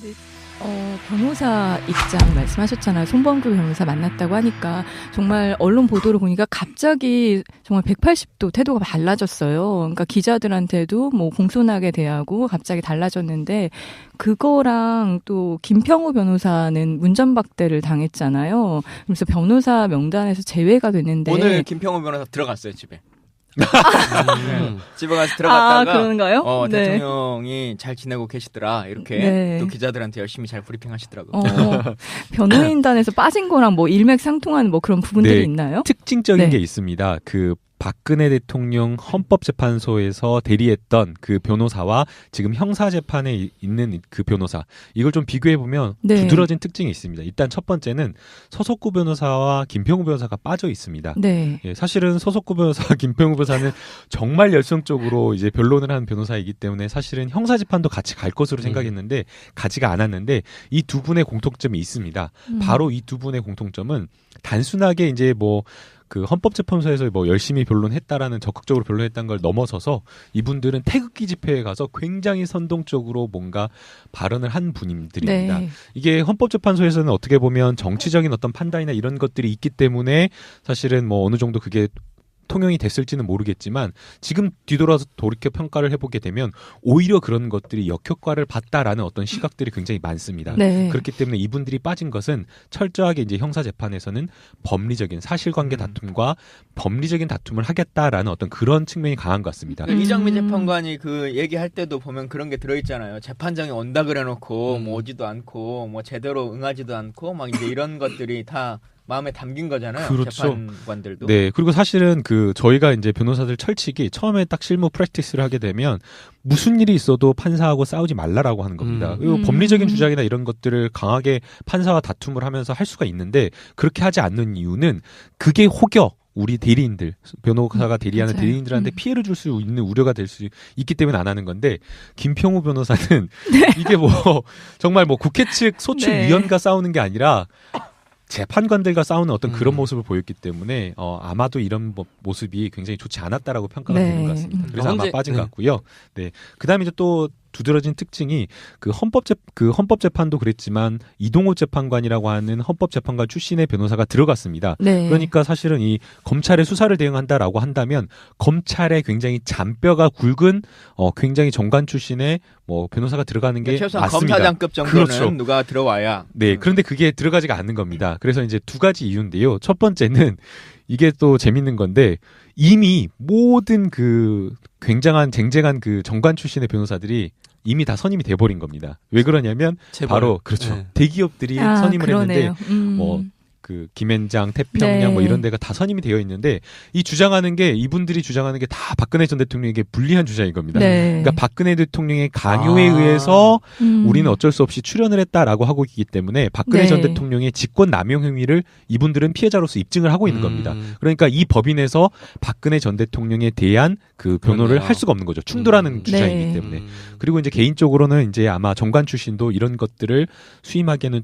네. 변호사 입장 말씀하셨잖아요. 손범규 변호사 만났다고 하니까 정말 언론 보도를 보니까 갑자기 정말 180도 태도가 달라졌어요. 그러니까 기자들한테도 뭐 공손하게 대하고 갑자기 달라졌는데 그거랑 또 김평우 변호사는 문전박대를 당했잖아요. 그래서 변호사 명단에서 제외가 됐는데 오늘 김평우 변호사 들어갔어요, 집에. 집에 가서 들어갔다가 그런가요? 네. 대통령이 잘 지내고 계시더라 이렇게 또 기자들한테 열심히 잘 브리핑하시더라고요. 변호인단에서 빠진 거랑 뭐 일맥상통하는 뭐 그런 부분들이 있나요? 특징적인 게 있습니다. 그 박근혜 대통령 헌법재판소에서 대리했던 그 변호사와 지금 형사재판에 있는 그 변호사, 이걸 좀 비교해보면 두드러진 특징이 있습니다. 일단 첫 번째는 서석구 변호사와 김평우 변호사가 빠져 있습니다. 네. 예, 사실은 서석구 변호사와 김평우 변호사는 정말 열성적으로 이제 변론을 하는 변호사이기 때문에 사실은 형사재판도 같이 갈 것으로 생각했는데 가지가 않았는데 이 두 분의 공통점이 있습니다. 바로 이 두 분의 공통점은 단순하게 이제 뭐 그 헌법재판소에서 뭐 열심히 변론했다라는 적극적으로 변론했다는 걸 넘어서서 이분들은 태극기 집회에 가서 굉장히 선동적으로 뭔가 발언을 한 분들입니다. 네. 이게 헌법재판소에서는 어떻게 보면 정치적인 어떤 판단이나 이런 것들이 있기 때문에 사실은 뭐 어느 정도 그게 통용이 됐을지는 모르겠지만 지금 뒤돌아서 돌이켜 평가를 해보게 되면 오히려 그런 것들이 역효과를 봤다라는 어떤 시각들이 굉장히 많습니다. 네. 그렇기 때문에 이분들이 빠진 것은 철저하게 이제 형사재판에서는 법리적인 사실관계 다툼과 법리적인 다툼을 하겠다라는 어떤 그런 측면이 강한 것 같습니다. 이정민 재판관이 그 얘기할 때도 보면 그런 게 들어있잖아요. 재판장이 온다 그래놓고 뭐 오지도 않고 뭐 제대로 응하지도 않고 막 이제 이런 것들이 다 마음에 담긴 거잖아요. 그렇죠. 재판관들도. 네. 그리고 사실은 그 저희가 이제 변호사들 철칙이 처음에 딱 실무 프랙티스를 하게 되면 무슨 일이 있어도 판사하고 싸우지 말라라고 하는 겁니다. 그리고 법리적인 주장이나 이런 것들을 강하게 판사와 다툼을 하면서 할 수가 있는데 그렇게 하지 않는 이유는 그게 혹여 우리 대리인들, 변호사가 대리하는 맞아요. 대리인들한테 피해를 줄 수 있는 우려가 될 수 있기 때문에 안 하는 건데 김평우 변호사는 이게 뭐 정말 뭐 국회 측 소추 위원과 싸우는 게 아니라 재판관들과 싸우는 어떤 그런 모습을 보였기 때문에 아마도 이런 모습이 굉장히 좋지 않았다라고 평가가 되는 것 같습니다. 그래서 아마 빠진 것 같고요. 네. 그다음에 이제 또 두드러진 특징이 그 헌법재판도 그랬지만 이동호 재판관이라고 하는 헌법재판관 출신의 변호사가 들어갔습니다. 네. 그러니까 사실은 이 검찰의 수사를 대응한다라고 한다면 검찰에 굉장히 잔뼈가 굵은 굉장히 정관 출신의 뭐 변호사가 들어가는 게 최소한 맞습니다. 검사장급 정도는 그렇죠. 누가 들어와야. 네. 그런데 그게 들어가지가 않는 겁니다. 그래서 이제 두 가지 이유인데요. 첫 번째는 이게 또 재밌는 건데 이미 모든 그 굉장한 쟁쟁한 그 정관 출신의 변호사들이 이미 다 선임이 돼버린 겁니다. 왜 그러냐면 바로 그렇죠. 네. 대기업들이 선임을 그러네요. 했는데 뭐 그 김앤장, 태평양 뭐 이런 데가 다 선임이 되어 있는데 이 주장하는 게 이분들이 주장하는 게 다 박근혜 전 대통령에게 불리한 주장인 겁니다. 그러니까 박근혜 대통령의 강요에 의해서 우리는 어쩔 수 없이 출연을 했다라고 하고 있기 때문에 박근혜 전 대통령의 직권 남용 행위를 이분들은 피해자로서 입증을 하고 있는 겁니다. 그러니까 이 법인에서 박근혜 전 대통령에 대한 그 변호를 할 수가 없는 거죠. 충돌하는 주장이기 때문에. 그리고 이제 개인적으로는 이제 아마 정관 출신도 이런 것들을 수임하기에는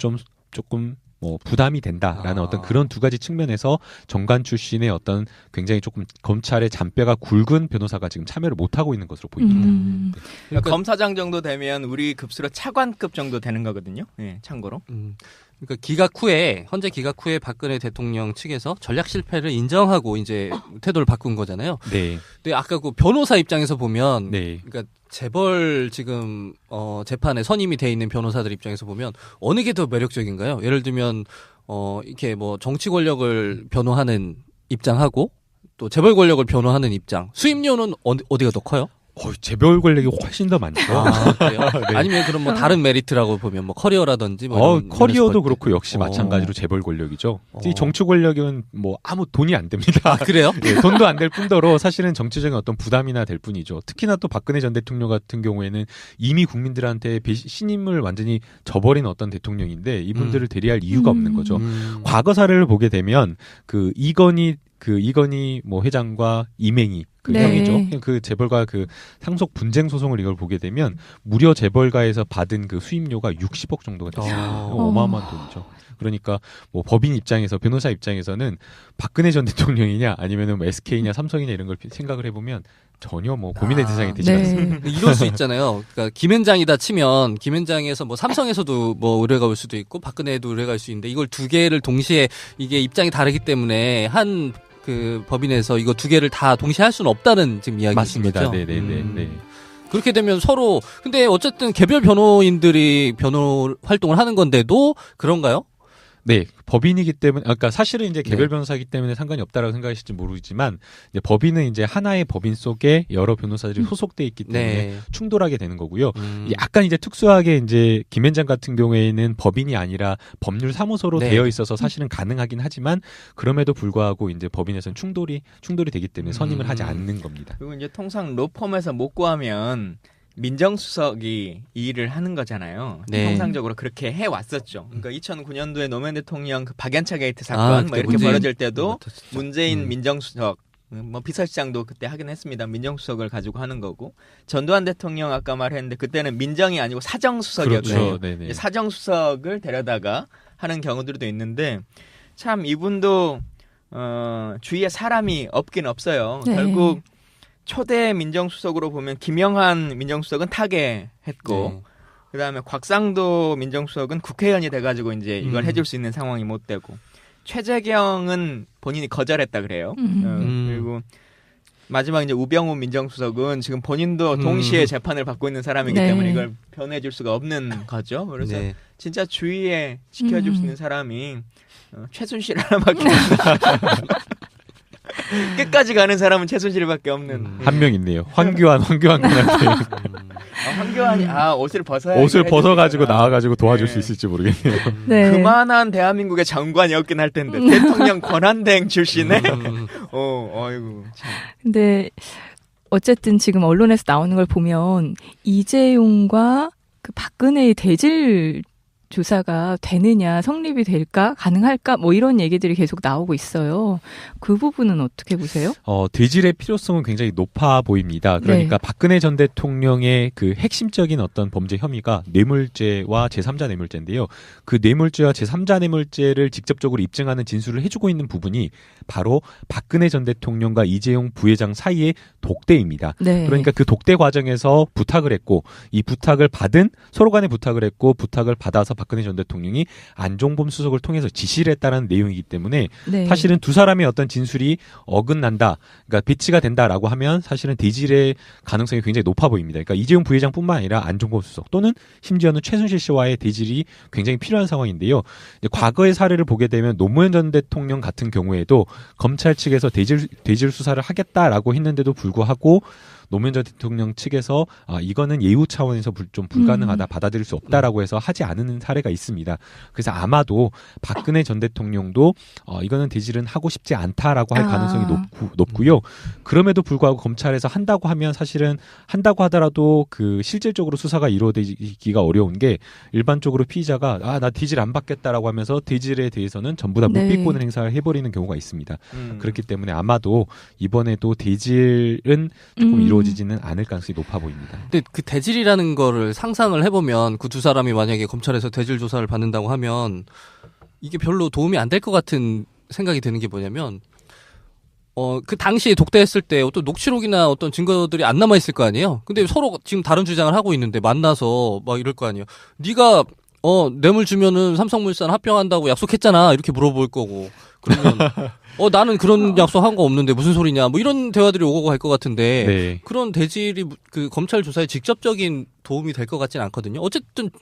조금 뭐 부담이 된다라는 어떤 그런 두 가지 측면에서 정관 출신의 어떤 굉장히 조금 검찰의 잔뼈가 굵은 변호사가 지금 참여를 못하고 있는 것으로 보입니다. 네. 그러니까 검사장 정도 되면 우리 급수로 차관급 정도 되는 거거든요. 네, 참고로. 그러니까 헌재 기각 후에 박근혜 대통령 측에서 전략 실패를 인정하고 이제 태도를 바꾼 거잖아요. 네. 근데 아까 그 변호사 입장에서 보면, 네. 그러니까 재벌 지금 재판에 선임이 돼 있는 변호사들 입장에서 보면 어느 게 더 매력적인가요? 예를 들면 이렇게 뭐 정치 권력을 변호하는 입장하고 또 재벌 권력을 변호하는 입장, 수임료는 어디가 더 커요? 재벌 권력이 훨씬 더 많죠. 그래요? 네. 아니면 그럼 뭐 다른 메리트라고 보면 뭐 커리어라든지 뭐 커리어도 그렇고 역시 마찬가지로 재벌 권력이죠. 이 정치 권력은 뭐 아무 돈이 안 됩니다. 그래요? 네, 돈도 안 될 뿐더러 사실은 정치적인 어떤 부담이나 될 뿐이죠. 특히나 또 박근혜 전 대통령 같은 경우에는 이미 국민들한테 신임을 완전히 저버린 어떤 대통령인데 이분들을 대리할 이유가 없는 거죠. 과거 사례를 보게 되면 이건희 뭐 회장과 이맹희 그 네. 형이죠. 그 재벌가 그 상속 분쟁 소송을 이걸 보게 되면 무려 재벌가에서 받은 그 수임료가 60억 정도가 됐어요. 어마어마한 돈이죠. 그러니까 뭐 법인 입장에서 변호사 입장에서는 박근혜 전 대통령이냐 아니면은 뭐 SK냐 삼성이냐 이런 걸 생각을 해보면 전혀 뭐 고민의 대상이 되지 않습니다. 이럴 수 있잖아요. 그러니까 김앤장이다 치면 김앤장에서 뭐 삼성에서도 뭐 의뢰가 올 수도 있고 박근혜에도 의뢰가 올 수 있는데 이걸 두 개를 동시에 이게 입장이 다르기 때문에 한 그 법인에서 이거 두 개를 다 동시에 할 수는 없다는 지금 이야기이신 거죠. 맞습니다. 네네네. 네. 그렇게 되면 서로 근데 어쨌든 개별 변호인들이 변호 활동을 하는 건데도 그런가요? 네, 법인이기 때문에, 그러니까 사실은 이제 개별 변호사이기 때문에 상관이 없다라고 생각하실지 모르지만, 이제 법인은 이제 하나의 법인 속에 여러 변호사들이 소속돼 있기 때문에 충돌하게 되는 거고요. 약간 이제 특수하게 이제 김앤장 같은 경우에는 법인이 아니라 법률 사무소로 되어 있어서 사실은 가능하긴 하지만, 그럼에도 불구하고 이제 법인에서는 충돌이 되기 때문에 선임을 하지 않는 겁니다. 그리고 이제 통상 로펌에서 못 구하면 민정수석이 이 일을 하는 거잖아요. 네. 통상적으로 그렇게 해왔었죠. 그러니까 2009년도에 노무현 대통령 그 박연차 게이트 사건 뭐 이렇게 벌어질 때도 문재인 민정수석, 뭐 비서실장도 그때 하긴 했습니다. 민정수석을 가지고 하는 거고 전두환 대통령 아까 말했는데 그때는 민정이 아니고 사정수석이었거든요. 그렇죠. 사정수석을 데려다가 하는 경우들도 있는데 참 이분도 주위에 사람이 없긴 없어요. 네. 결국 초대 민정수석으로 보면 김영한 민정수석은 타계했고 그다음에 곽상도 민정수석은 국회의원이 돼가지고 이제 이걸 해줄 수 있는 상황이 못 되고 최재경은 본인이 거절했다 그래요. 그리고 마지막 이제 우병우 민정수석은 지금 본인도 동시에 재판을 받고 있는 사람이기 때문에 이걸 변호해줄 수가 없는 거죠. 그래서 진짜 주위에 지켜줄 수 있는 사람이 최순실 하나밖에 없는. 끝까지 가는 사람은 최순실밖에 없는 한 명 있네요. 황교안 군한테 황교안이 옷을 벗어가지고 나와가지고 도와줄 수 있을지 모르겠네요. 네. 그만한 대한민국의 장관이었긴 할 텐데 대통령 권한대행 출신에 아이고 참. 근데 어쨌든 지금 언론에서 나오는 걸 보면 이재용과 그 박근혜의 대질 조사가 되느냐, 성립이 될까, 가능할까, 뭐 이런 얘기들이 계속 나오고 있어요. 그 부분은 어떻게 보세요? 대질의 필요성은 굉장히 높아 보입니다. 그러니까 박근혜 전 대통령의 그 핵심적인 어떤 범죄 혐의가 뇌물죄와 제3자 뇌물죄인데요. 그 뇌물죄와 제3자 뇌물죄를 직접적으로 입증하는 진술을 해주고 있는 부분이 바로 박근혜 전 대통령과 이재용 부회장 사이의 독대입니다. 네. 그러니까 그 독대 과정에서 부탁을 했고 이 부탁을 받은 서로 간에 부탁을 했고 부탁을 받아서 박근혜 전 대통령이 안종범 수석을 통해서 지시를 했다는 내용이기 때문에 사실은 두 사람의 어떤 진술이 어긋난다, 그러니까 배치가 된다라고 하면 사실은 대질의 가능성이 굉장히 높아 보입니다. 그러니까 이재용 부회장뿐만 아니라 안종범 수석 또는 심지어는 최순실 씨와의 대질이 굉장히 필요한 상황인데요. 과거의 사례를 보게 되면 노무현 전 대통령 같은 경우에도 검찰 측에서 대질 수사를 하겠다라고 했는데도 불구하고 노무현 전 대통령 측에서 이거는 예우 차원에서 좀 불가능하다, 받아들일 수 없다라고 해서 하지 않은 사례가 있습니다. 그래서 아마도 박근혜 전 대통령도 이거는 대질은 하고 싶지 않다라고 할 가능성이 높고요. 그럼에도 불구하고 검찰에서 한다고 하면 사실은 한다고 하더라도 그 실질적으로 수사가 이루어지기가 어려운 게 일반적으로 피의자가 나 대질 안 받겠다라고 하면서 대질에 대해서는 전부 다 묵비권을 행사를 해버리는 경우가 있습니다. 그렇기 때문에 아마도 이번에도 대질은 조금 이루어지지는 않을 가능성이 높아 보입니다. 근데 그 대질이라는 거를 상상을 해보면 그 두 사람이 만약에 검찰에서 대질 조사를 받는다고 하면 이게 별로 도움이 안 될 것 같은 생각이 드는 게 뭐냐면 그 당시에 독대했을 때 어떤 녹취록이나 어떤 증거들이 안 남아있을 거 아니에요? 근데 서로 지금 다른 주장을 하고 있는데 만나서 막 이럴 거 아니에요? 네가 뇌물 주면은 삼성물산 합병한다고 약속했잖아 이렇게 물어볼 거고 그러면 나는 그런 약속한 거 없는데 무슨 소리냐 뭐 이런 대화들이 오고 갈 것 같은데 그런 대질이 그 검찰 조사에 직접적인 도움이 될 것 같지는 않거든요.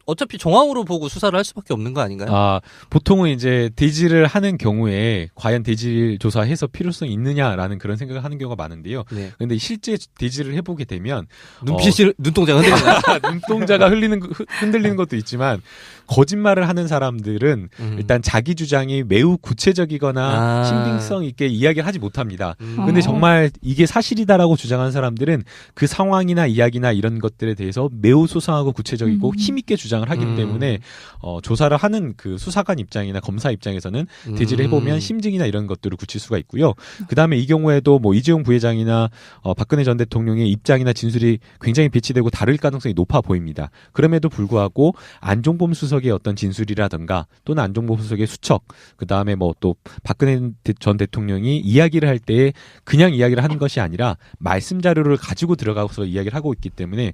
어차피 정황으로 보고 수사를 할 수밖에 없는 거 아닌가요? 보통은 이제 대질을 하는 경우에 과연 대질 조사해서 필요성이 있느냐라는 그런 생각을 하는 경우가 많은데요. 근데 실제 대질을 해보게 되면 눈동자가 흔들리나? 눈동자가 흔들리는 것도 있지만 거짓말을 하는 사람들은 일단 자기 주장이 매우 구체적이거나 휘둘리거나 신빙성 있게 이야기를 하지 못합니다. 근데 정말 이게 사실이다라고 주장하는 사람들은 그 상황이나 이야기나 이런 것들에 대해서 매우 소상하고 구체적이고 힘있게 주장을 하기 때문에 조사를 하는 그 수사관 입장이나 검사 입장에서는 대지를 해보면 심증이나 이런 것들을 굳힐 수가 있고요. 그 다음에 이 경우에도 뭐 이재용 부회장이나 박근혜 전 대통령의 입장이나 진술이 굉장히 배치되고 다를 가능성이 높아 보입니다. 그럼에도 불구하고 안종범 수석의 어떤 진술이라든가 또는 안종범 수석의 수척, 그 다음에 뭐 또 박근혜 전 대통령이 이야기를 할 때 그냥 이야기를 하는 것이 아니라 말씀 자료를 가지고 들어가서 이야기를 하고 있기 때문에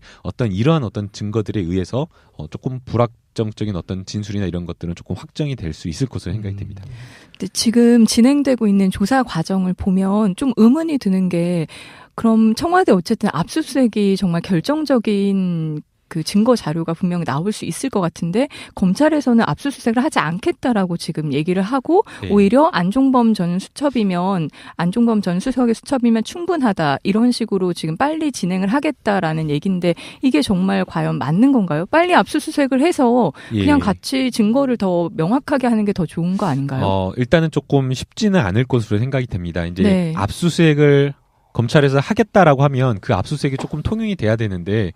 이러한 어떤 증거들에 의해서 조금 불확정적인 어떤 진술이나 이런 것들은 조금 확정이 될 수 있을 것으로 생각이 됩니다. 근데 지금 진행되고 있는 조사 과정을 보면 좀 의문이 드는 게 그럼 청와대 어쨌든 압수수색이 정말 결정적인 그 증거 자료가 분명히 나올 수 있을 것 같은데 검찰에서는 압수수색을 하지 않겠다라고 지금 얘기를 하고 네. 오히려 안종범 전 수첩이면 안종범 전 수석의 수첩이면 충분하다 이런 식으로 지금 빨리 진행을 하겠다라는 얘기인데 이게 정말 과연 맞는 건가요? 빨리 압수수색을 해서 그냥 같이 증거를 더 명확하게 하는 게 더 좋은 거 아닌가요? 일단은 조금 쉽지는 않을 것으로 생각이 됩니다. 이제 네. 압수수색을 검찰에서 하겠다라고 하면 그 압수수색이 조금 통용이 돼야 되는데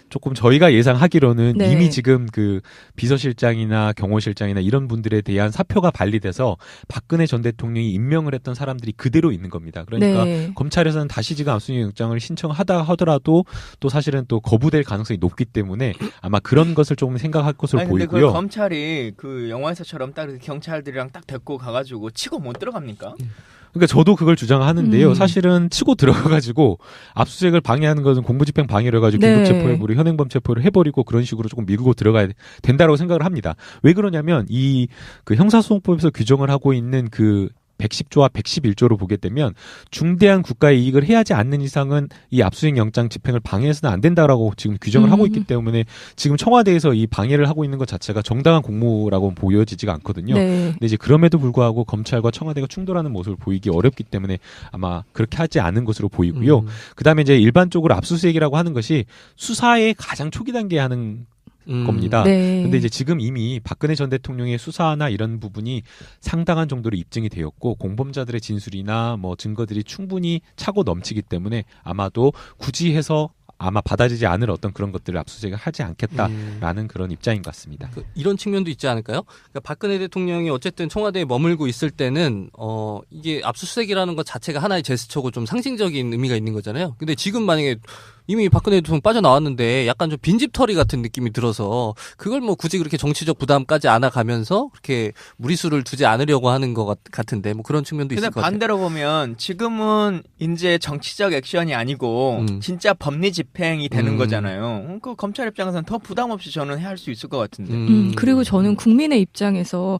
조금 저희가 예상하기로는 네. 이미 지금 그 비서실장이나 경호실장이나 이런 분들에 대한 사표가 발리돼서 박근혜 전 대통령이 임명을 했던 사람들이 그대로 있는 겁니다. 그러니까 네. 검찰에서는 다시 지금 압수수색 영장을 신청하다 하더라도 또 사실은 또 거부될 가능성이 높기 때문에 아마 그런 것을 조금 생각할 것으로 근데 보이고요. 그 검찰이 그 영화에서처럼 딱 이렇게 경찰들이랑 딱 데리고 가가지고 치고 못 들어갑니까? 그러니까 저도 그걸 주장하는데요. 사실은 치고 들어가가지고 압수수색을 방해하는 것은 공무집행 방해를 해가지고 네. 긴급체포해버리고 현행범 체포를 해버리고 그런 식으로 조금 밀고 들어가야 된다고 생각을 합니다. 왜 그러냐면 이 그 형사소송법에서 규정을 하고 있는 그 110조와 111조로 보게 되면 중대한 국가의 이익을 해하지 않는 이상은 이 압수수색 영장 집행을 방해해서는 안 된다라고 지금 규정을 하고 있기 때문에 지금 청와대에서 이 방해를 하고 있는 것 자체가 정당한 공무라고 보여지지가 않거든요. 네. 근데 이제 그럼에도 불구하고 검찰과 청와대가 충돌하는 모습을 보이기 어렵기 때문에 아마 그렇게 하지 않은 것으로 보이고요. 그다음에 이제 일반적으로 압수수색이라고 하는 것이 수사의 가장 초기 단계에 하는 겁니다. 네. 근데 이제 지금 이미 박근혜 전 대통령의 수사나 이런 부분이 상당한 정도로 입증이 되었고 공범자들의 진술이나 뭐 증거들이 충분히 차고 넘치기 때문에 아마도 굳이 해서 아마 받아지지 않을 어떤 그런 것들을 압수수색을 하지 않겠다라는 그런 입장인 것 같습니다. 이런 측면도 있지 않을까요? 그러니까 박근혜 대통령이 어쨌든 청와대에 머물고 있을 때는 이게 압수수색이라는 것 자체가 하나의 제스처고 좀 상징적인 의미가 있는 거잖아요. 근데 지금 만약에 이미 박근혜 대통령 빠져나왔는데 약간 좀 빈집털이 같은 느낌이 들어서 그걸 뭐 굳이 그렇게 정치적 부담까지 안아가면서 그렇게 무리수를 두지 않으려고 하는 것 같은데 뭐 그런 측면도 있을 것 같아요. 근데 반대로 보면 지금은 이제 정치적 액션이 아니고 진짜 법리 집행이 되는 거잖아요. 그 검찰 입장에서는 더 부담 없이 저는 할 수 있을 것 같은데. 그리고 저는 국민의 입장에서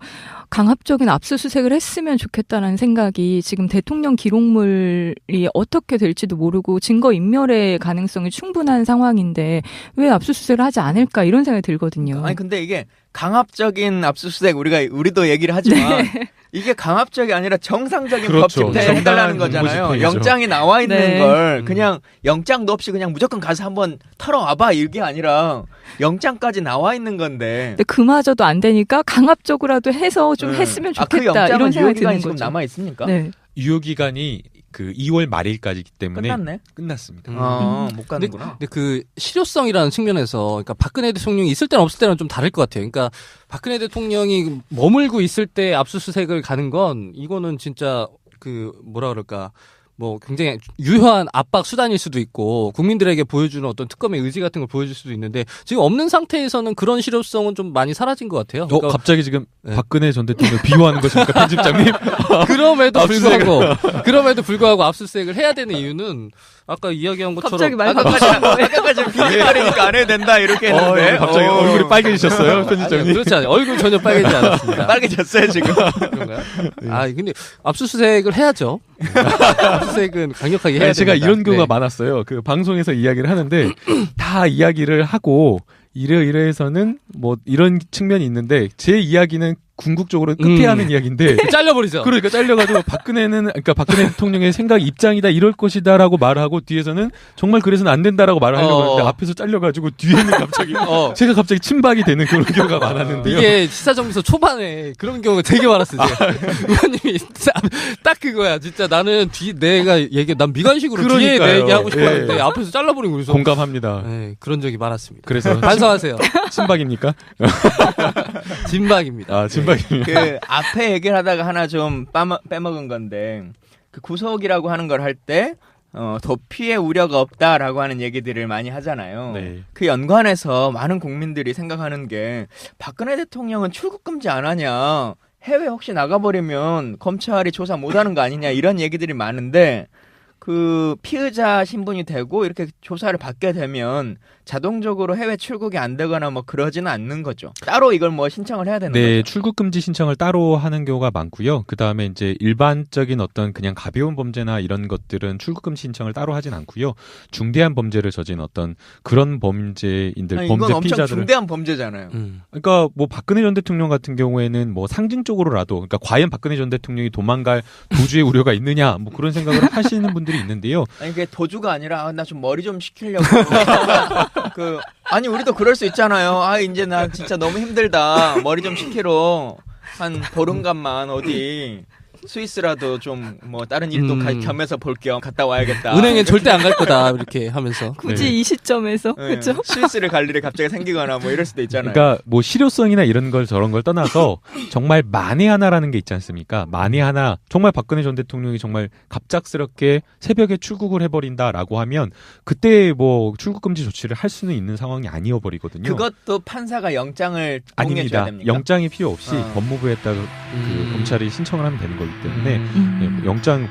강압적인 압수수색을 했으면 좋겠다는 생각이 지금 대통령 기록물이 어떻게 될지도 모르고 증거인멸의 가능성이 충분한 상황인데 왜 압수수색을 하지 않을까 이런 생각이 들거든요. 아니 근데 이게 강압적인 압수수색 우리도 얘기를 하지만 이게 강압적이 아니라 정상적인 그렇죠. 법 집행을 해달라는 거잖아요. 공무집행이죠. 영장이 나와 있는 네. 걸 그냥 영장도 없이 그냥 무조건 가서 한번 털어와봐 이게 아니라 영장까지 나와 있는 건데. 근데 그마저도 안 되니까 강압적으로라도 해서 좀 했으면 좋겠다 그 영장은 이런 생각이 유효기간이 드는 지금 거죠. 남아 있습니까? 네. 유효기간이 그 2월 말일까지이기 때문에 끝났네. 끝났습니다. 못 가는구나. 근데 그 실효성이라는 측면에서 그러니까 박근혜 대통령이 있을 때는 없을 때는 좀 다를 것 같아요. 그러니까 박근혜 대통령이 머물고 있을 때 압수수색을 가는 건 이거는 진짜 그 뭐라 그럴까 뭐 굉장히 유효한 압박 수단일 수도 있고 국민들에게 보여주는 어떤 특검의 의지 같은 걸 보여줄 수도 있는데 지금 없는 상태에서는 그런 실효성은 좀 많이 사라진 것 같아요. 그러니까 갑자기 지금 네. 박근혜 전 대통령 비호하는 것입니까, 편집장님? 그럼에도 불구하고 압수수색을 해야 되는 이유는 아까 이야기한 것처럼 갑자기 말 아까까지 비밀거리니까 안 해도 된다 이렇게 했는데 갑자기 얼굴이 빨개지셨어요, 편집장님? 아니, 그렇지 않아요. 얼굴 전혀 빨개지지 않았습니다. 빨개졌어요 지금. 그런가요? 근데 압수수색을 해야죠. 압수수색은 강력하게 해야 됩니다. 제가 이런 경우가 네. 많았어요. 그 방송에서 이야기를 하는데 다 이야기를 하고 이래서는 뭐 이런 측면이 있는데 제 이야기는 궁극적으로 끝에 하는 이야기인데 잘려버리죠. 그러니까 잘려가지고 박근혜 대통령의 생각 입장이다 이럴 것이다라고 말하고 뒤에서는 정말 그래서는 안 된다라고 말을 하려고 하는데 앞에서 잘려가지고 뒤에는 갑자기 제가 갑자기 침박이 되는 그런 경우가 많았는데요. 이게 시사정비소 초반에 그런 경우가 되게 많았어요. 의원님이 딱 그거야. 진짜 나는 난 미간식으로 뒤에 내 얘기하고 싶었는데 앞에서 잘라버리고 그래서 공감합니다. 네, 그런 적이 많았습니다. 그래서 반성하세요. 침박입니까? 진박입니다. 진박입니다. 그 앞에 얘기를 하다가 하나 좀 빼먹은 건데 그 구속이라고 하는 걸 할 때 도피의 우려가 없다라고 하는 얘기들을 많이 하잖아요. 네. 그 연관해서 많은 국민들이 생각하는 게 박근혜 대통령은 출국 금지 안 하냐, 해외 혹시 나가버리면 검찰이 조사 못하는 거 아니냐 이런 얘기들이 많은데 그 피의자 신분이 되고 이렇게 조사를 받게 되면 자동적으로 해외 출국이 안 되거나 뭐 그러지는 않는 거죠. 따로 이걸 뭐 신청을 해야 되는 네, 거죠. 출국 금지 신청을 따로 하는 경우가 많고요. 그다음에 이제 일반적인 어떤 그냥 가벼운 범죄나 이런 것들은 출국 금지 신청을 따로 하진 않고요. 중대한 범죄를 저진 어떤 그런 범죄인들, 범죄 이건 엄청 피의자들을 중대한 범죄잖아요. 그러니까 뭐 박근혜 전 대통령 같은 경우에는 뭐 상징적으로라도 그러니까 과연 박근혜 전 대통령이 도망갈 도주의 우려가 있느냐 뭐 그런 생각을 하시는 분들이 있는데요. 아니 그게 도주가 아니라 나 좀 머리 좀 식히려고 아니 우리도 그럴 수 있잖아요. 이제 나 진짜 너무 힘들다. 머리 좀 식히러 한 보름간만 어디 스위스라도 좀 뭐 다른 일도 겸해서 볼 겸 갔다 와야겠다. 은행엔 절대 안 갈 거다 이렇게 하면서 굳이 이 시점에서 그렇죠? 스위스를 갈 일이 갑자기 생기거나 뭐 이럴 수도 있잖아요. 그러니까 뭐 실효성이나 이런 걸 저런 걸 떠나서 정말 만에 하나라는 게 있지 않습니까? 만에 하나 정말 박근혜 전 대통령이 정말 갑작스럽게 새벽에 출국을 해버린다라고 하면 그때 뭐 출국 금지 조치를 할 수는 있는 상황이 아니어버리거든요. 그것도 판사가 영장을 동의해줘야 아닙니다. 됩니까? 영장이 필요 없이 법무부에다가 그 검찰이 신청을 하면 되는 거기 때문에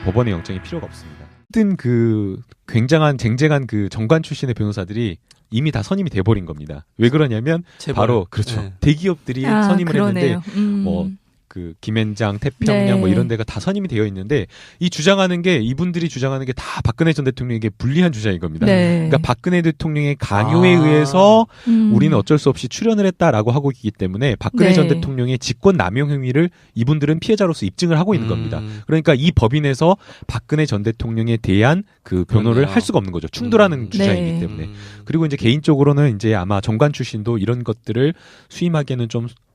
법원의 영장이 필요가 없습니다. 하여튼 그 굉장한 쟁쟁한 그 정관 출신의 변호사들이 이미 다 선임이 돼버린 겁니다. 왜 그러냐면 바로 그렇죠. 네. 대기업들이 선임을 그러네요. 했는데 뭐 그 김앤장, 태평양 뭐 이런 데가 다 선임이 되어 있는데 이분들이 주장하는 게 다 박근혜 전 대통령에게 불리한 주장인 겁니다. 그러니까 박근혜 대통령의 강요에 의해서 우리는 어쩔 수 없이 출연을 했다라고 하고 있기 때문에 박근혜 전 대통령의 직권 남용 행위를 이분들은 피해자로서 입증을 하고 있는 겁니다. 그러니까 이 법인에서 박근혜 전 대통령에 대한 그 변호를 할 수가 없는 거죠. 충돌하는 주장이기 때문에. 그리고 이제 개인적으로는 이제 아마 정관 출신도 이런 것들을 수임하기에는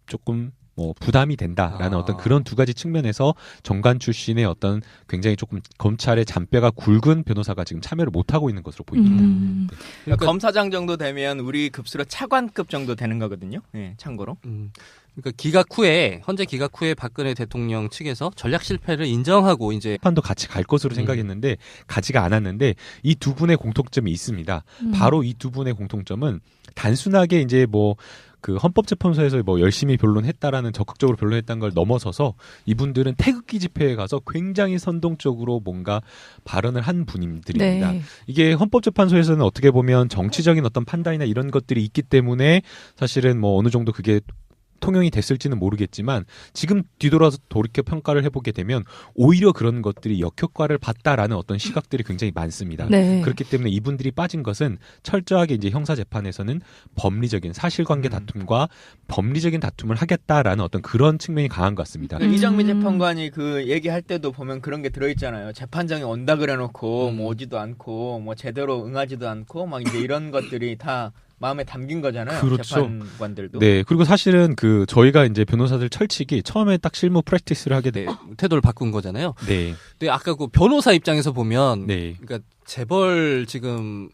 조금 뭐 부담이 된다라는 어떤 그런 두 가지 측면에서 정관 출신의 어떤 굉장히 조금 검찰의 잔뼈가 굵은 변호사가 지금 참여를 못 하고 있는 것으로 보입니다. 그러니까 검사장 정도 되면 우리 급수로 차관급 정도 되는 거거든요. 네, 참고로. 그러니까 헌재 기각 후에 박근혜 대통령 측에서 전략 실패를 인정하고 이제 판도 같이 갈 것으로 생각했는데 가지가 않았는데 이 두 분의 공통점이 있습니다. 바로 이 두 분의 공통점은 단순하게 이제 뭐 그 헌법재판소에서 뭐 열심히 변론했다라는 적극적으로 변론했다는 걸 넘어서서 이분들은 태극기 집회에 가서 굉장히 선동적으로 뭔가 발언을 한 분들입니다. 이게 헌법재판소에서는 어떻게 보면 정치적인 어떤 판단이나 이런 것들이 있기 때문에 사실은 뭐 어느 정도 그게 통용이 됐을지는 모르겠지만 지금 뒤돌아서 돌이켜 평가를 해보게 되면 오히려 그런 것들이 역효과를 봤다라는 어떤 시각들이 굉장히 많습니다. 그렇기 때문에 이분들이 빠진 것은 철저하게 이제 형사재판에서는 법리적인 사실관계 다툼과 법리적인 다툼을 하겠다라는 어떤 그런 측면이 강한 것 같습니다. 이정미 재판관이 그 얘기할 때도 보면 그런 게 들어있잖아요. 재판장이 온다 그래놓고 뭐 오지도 않고 뭐 제대로 응하지도 않고 막 이제 이런 것들이 다 마음에 담긴 거잖아요. 그렇죠. 재판관들도. 네. 그리고 사실은 그 저희가 이제 변호사들 철칙이 처음에 딱 실무 프랙티스를 하게 돼 태도를 바꾼 거잖아요. 네. 근데 아까 그 변호사 입장에서 보면 네. 그러니까 재벌 지금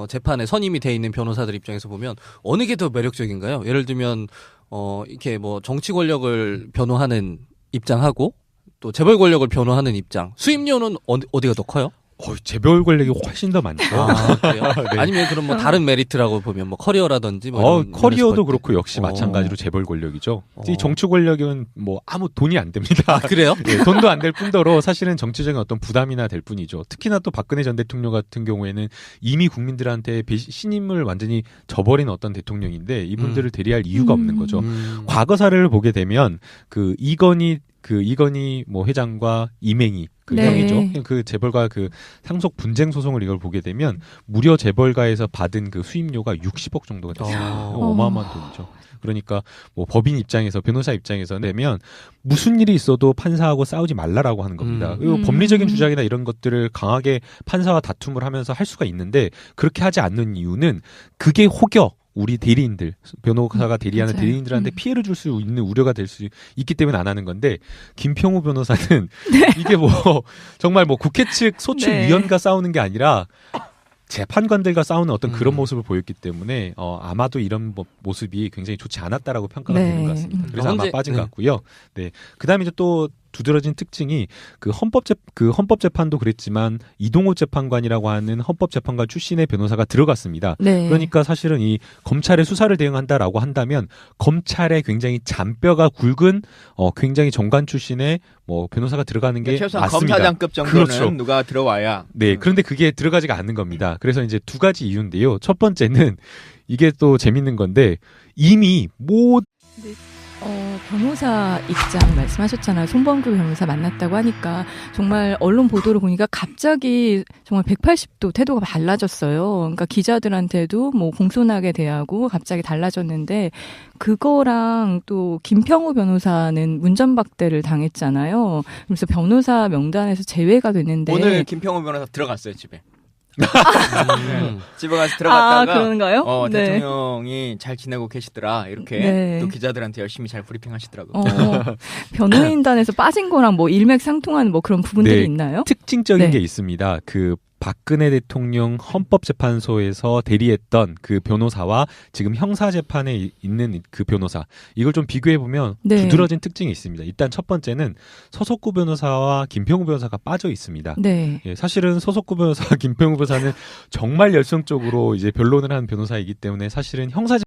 재판에 선임이 돼 있는 변호사들 입장에서 보면 어느 게 더 매력적인가요? 예를 들면 이렇게 뭐 정치 권력을 변호하는 입장하고 또 재벌 권력을 변호하는 입장. 수임료는 어디가 더 커요? 재벌 권력이 훨씬 더 많죠. 그래요? 네. 아니면 그럼 뭐 다른 메리트라고 보면 뭐 커리어라든지 뭐 커리어도 그렇고 역시 마찬가지로 재벌 권력이죠. 이 정치 권력은 뭐 아무 돈이 안 됩니다. 그래요? 네, 돈도 안 될 뿐더러 사실은 정치적인 어떤 부담이나 될 뿐이죠. 특히나 또 박근혜 전 대통령 같은 경우에는 이미 국민들한테 신임을 완전히 저버린 어떤 대통령인데 이분들을 대리할 이유가 없는 거죠. 과거 사례를 보게 되면 그 이건희 그 이건희 뭐 회장과 이맹희 그 네. 형이죠. 그 재벌가 그 상속 분쟁 소송을 이걸 보게 되면 무려 재벌가에서 받은 그 수임료가 60억 정도가 됐어요. 어마어마한 돈이죠. 그러니까 뭐 법인 입장에서 변호사 입장에서 내면 무슨 일이 있어도 판사하고 싸우지 말라라고 하는 겁니다. 그리고 법리적인 주장이나 이런 것들을 강하게 판사와 다툼을 하면서 할 수가 있는데 그렇게 하지 않는 이유는 그게 혹여 우리 대리인들, 변호사가 대리하는 맞아요. 대리인들한테 피해를 줄 수 있는 우려가 될 수 있기 때문에 안 하는 건데 김평우 변호사는 이게 뭐 정말 뭐 국회 측 소측 네. 위원과 싸우는 게 아니라 재판관들과 싸우는 어떤 그런 모습을 보였기 때문에 아마도 이런 모습이 굉장히 좋지 않았다라고 평가가 네. 되는 것 같습니다. 그래서 아마 현재- 빠진 네. 것 같고요. 네. 그다음에 이제 또 두드러진 특징이 그 헌법재판도 그랬지만 이동호 재판관이라고 하는 헌법재판관 출신의 변호사가 들어갔습니다. 네. 그러니까 사실은 이 검찰의 수사를 대응한다라고 한다면 검찰에 굉장히 잔뼈가 굵은 굉장히 정관 출신의 뭐 변호사가 들어가는 게 최소한 맞습니다. 검사장급 정도는 그렇죠. 누가 들어와야. 네, 그런데 그게 들어가지가 않는 겁니다. 그래서 이제 두 가지 이유인데요. 첫 번째는 이게 또 재밌는 건데 이미 변호사 입장 말씀하셨잖아요. 손범규 변호사 만났다고 하니까 정말 언론 보도를 보니까 갑자기 정말 180도 태도가 달라졌어요. 그러니까 기자들한테도 뭐 공손하게 대하고 갑자기 달라졌는데 그거랑 또 김평우 변호사는 문전박대를 당했잖아요. 그래서 변호사 명단에서 제외가 됐는데 오늘 김평우 변호사 들어갔어요 집에. 네. 집에 가서 들어갔다가 그런가요? 네. 대통령이 잘 지내고 계시더라 이렇게 네. 또 기자들한테 열심히 잘 브리핑하시더라고요. 변호인단에서 빠진 거랑 뭐 일맥상통하는 뭐 그런 부분들이 네. 있나요? 특징적인 네. 게 있습니다. 그 박근혜 대통령 헌법재판소에서 대리했던 그 변호사와 지금 형사재판에 있는 그 변호사 이걸 좀 비교해보면 네. 두드러진 특징이 있습니다. 일단 첫 번째는 서석구 변호사와 김평우 변호사가 빠져 있습니다. 네. 예, 사실은 서석구 변호사와 김평우 변호사는 정말 열성적으로 이제 변론을 한 변호사이기 때문에 사실은